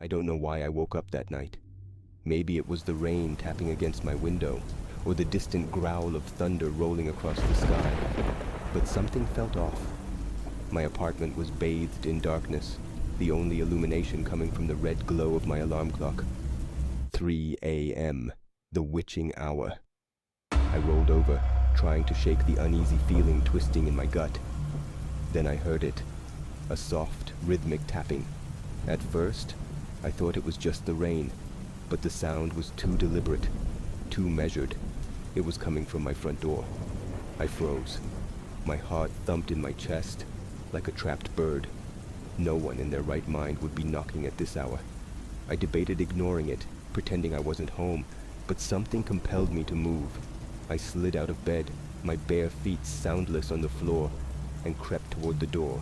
I don't know why I woke up that night. Maybe it was the rain tapping against my window, or the distant growl of thunder rolling across the sky. But something felt off. My apartment was bathed in darkness, the only illumination coming from the red glow of my alarm clock. 3 a.m., the witching hour. I rolled over, trying to shake the uneasy feeling twisting in my gut. Then I heard it, a soft, rhythmic tapping. At first, I thought it was just the rain, but the sound was too deliberate, too measured. It was coming from my front door. I froze. My heart thumped in my chest, like a trapped bird. No one in their right mind would be knocking at this hour. I debated ignoring it, pretending I wasn't home, but something compelled me to move. I slid out of bed, my bare feet soundless on the floor, and crept toward the door.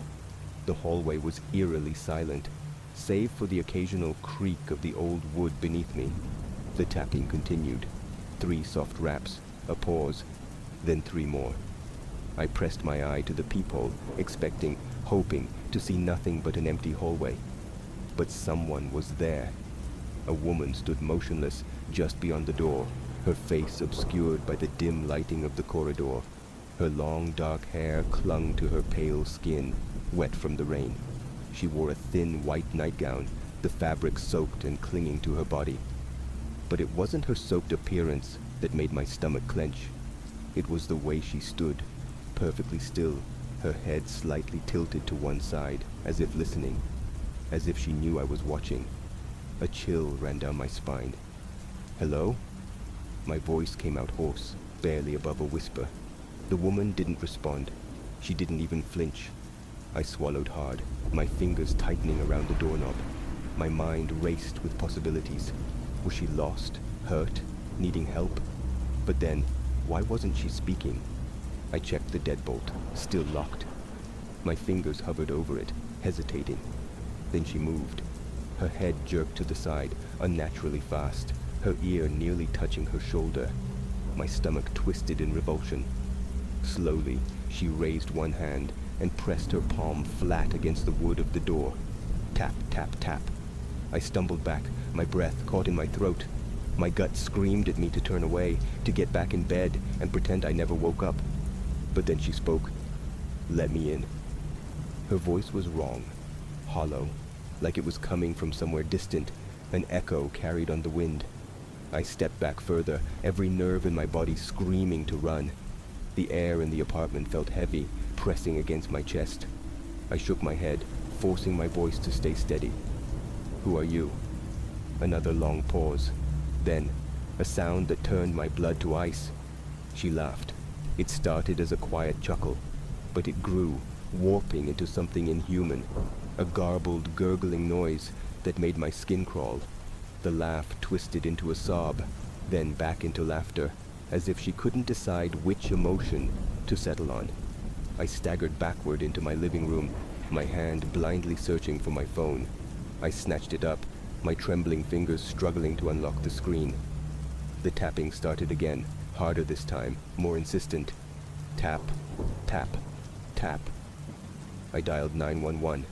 The hallway was eerily silent, save for the occasional creak of the old wood beneath me. The tapping continued. 3 soft raps, a pause, then 3 more. I pressed my eye to the peephole, expecting, hoping, to see nothing but an empty hallway. But someone was there. A woman stood motionless just beyond the door, her face obscured by the dim lighting of the corridor. Her long dark hair clung to her pale skin, wet from the rain. She wore a thin white nightgown, the fabric soaked and clinging to her body. But it wasn't her soaked appearance that made my stomach clench. It was the way she stood, perfectly still, her head slightly tilted to one side, as if listening, as if she knew I was watching. A chill ran down my spine. "Hello?" My voice came out hoarse, barely above a whisper. The woman didn't respond. She didn't even flinch. I swallowed hard, my fingers tightening around the doorknob. My mind raced with possibilities. Was she lost, hurt, needing help? But then, why wasn't she speaking? I checked the deadbolt, still locked. My fingers hovered over it, hesitating. Then she moved. Her head jerked to the side, unnaturally fast, her ear nearly touching her shoulder. My stomach twisted in revulsion. Slowly, she raised one hand and pressed her palm flat against the wood of the door. Tap, tap, tap. I stumbled back, my breath caught in my throat. My gut screamed at me to turn away, to get back in bed and pretend I never woke up. But then she spoke. "Let me in." Her voice was wrong, hollow, like it was coming from somewhere distant, an echo carried on the wind. I stepped back further, every nerve in my body screaming to run. The air in the apartment felt heavy, pressing against my chest. I shook my head, forcing my voice to stay steady. "Who are you?" Another long pause. Then, a sound that turned my blood to ice. She laughed. It started as a quiet chuckle, but it grew, warping into something inhuman, a garbled, gurgling noise that made my skin crawl. The laugh twisted into a sob, then back into laughter, as if she couldn't decide which emotion to settle on. I staggered backward into my living room, my hand blindly searching for my phone. I snatched it up, my trembling fingers struggling to unlock the screen. The tapping started again, harder this time, more insistent. Tap, tap, tap. I dialed 911.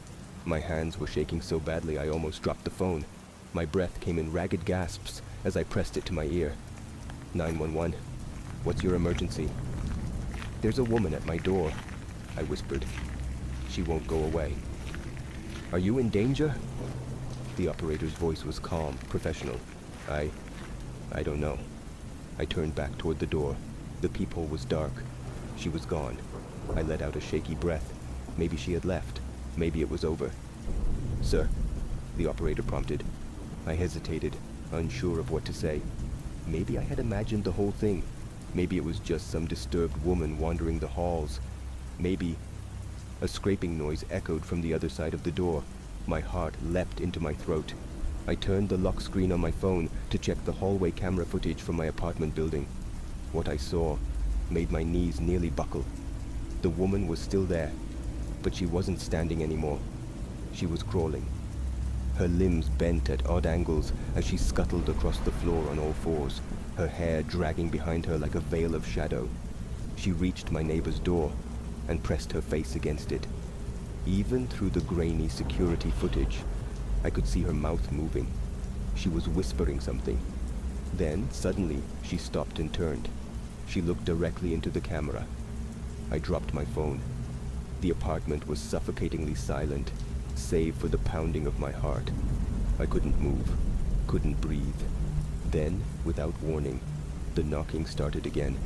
My hands were shaking so badly I almost dropped the phone. My breath came in ragged gasps as I pressed it to my ear. 911. What's your emergency? "There's a woman at my door," I whispered. "She won't go away." "Are you in danger?" The operator's voice was calm, professional. I don't know." I turned back toward the door. The peephole was dark. She was gone. I let out a shaky breath. Maybe she had left. Maybe it was over. "Sir," the operator prompted. I hesitated, unsure of what to say. Maybe I had imagined the whole thing. Maybe it was just some disturbed woman wandering the halls. Maybe... A scraping noise echoed from the other side of the door. My heart leapt into my throat. I turned the lock screen on my phone to check the hallway camera footage from my apartment building. What I saw made my knees nearly buckle. The woman was still there, but she wasn't standing anymore. She was crawling. Her limbs bent at odd angles as she scuttled across the floor on all fours, her hair dragging behind her like a veil of shadow. She reached my neighbor's door and pressed her face against it. Even through the grainy security footage, I could see her mouth moving. She was whispering something. Then, suddenly, she stopped and turned. She looked directly into the camera. I dropped my phone. The apartment was suffocatingly silent, save for the pounding of my heart. I couldn't move, couldn't breathe. Then, without warning, the knocking started again.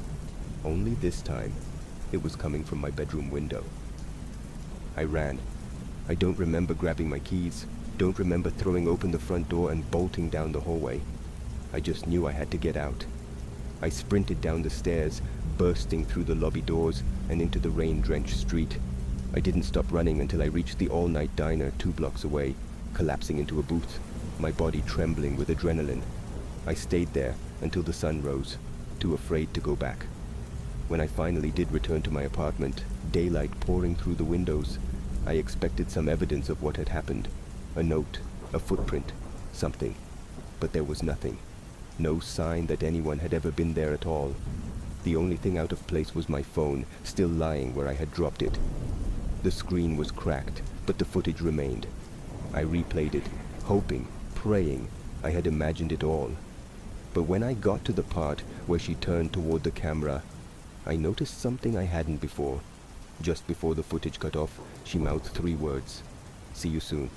Only this time, it was coming from my bedroom window. I ran. I don't remember grabbing my keys, don't remember throwing open the front door and bolting down the hallway. I just knew I had to get out. I sprinted down the stairs, bursting through the lobby doors and into the rain-drenched street. I didn't stop running until I reached the all-night diner 2 blocks away, collapsing into a booth, my body trembling with adrenaline. I stayed there until the sun rose, too afraid to go back. When I finally did return to my apartment, daylight pouring through the windows, I expected some evidence of what had happened. A note, a footprint, something. But there was nothing. No sign that anyone had ever been there at all. The only thing out of place was my phone, still lying where I had dropped it. The screen was cracked, but the footage remained. I replayed it, hoping, praying I had imagined it all. But when I got to the part where she turned toward the camera, I noticed something I hadn't before. Just before the footage cut off, she mouthed 3 words. "See you soon."